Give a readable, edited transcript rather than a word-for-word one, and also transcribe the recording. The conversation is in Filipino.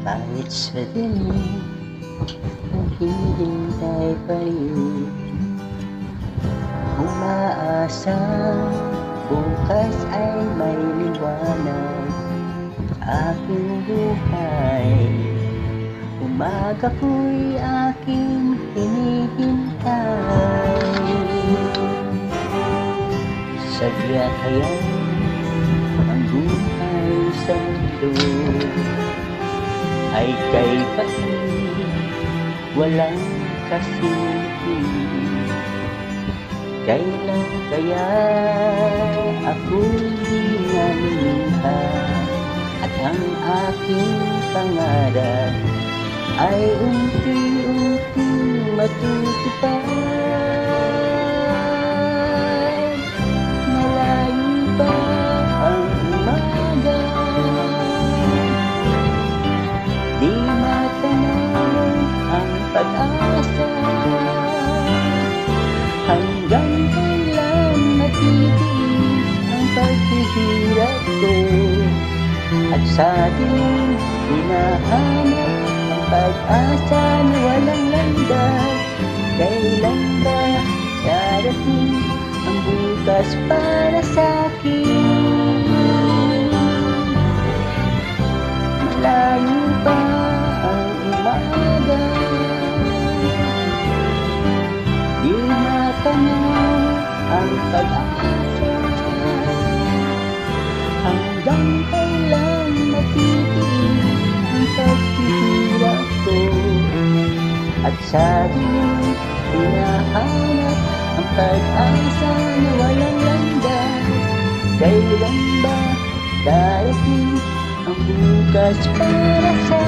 Kahit sa dilim, naghihintay pa rin, umaasa bukas ay may liwanag aking buhay. Umaga ko'y aking hinihintay. Sadya kaya ang buhay sa mundo ay kay pati walang kasinti. Kailan kaya ako'y di naluha at ang aking pangarap ay unti-unting matutupad. Malayo pa ang umaga, di matanaw ang pag-asa. Hanggang kailan matitiis ang paghihirap ko, at sa dilim hinahanap ang pag-asa na walang landas. Kailan ba darating ang bukas para sa'kin? Malayo pa ang umaga, di matanaw ang pag-asa. Hanggang kailan matitiis ang paghihirap ko, at sa dilim hinahanap ang pag-asa na walang landas. Kailan ba darating ang bukas para sa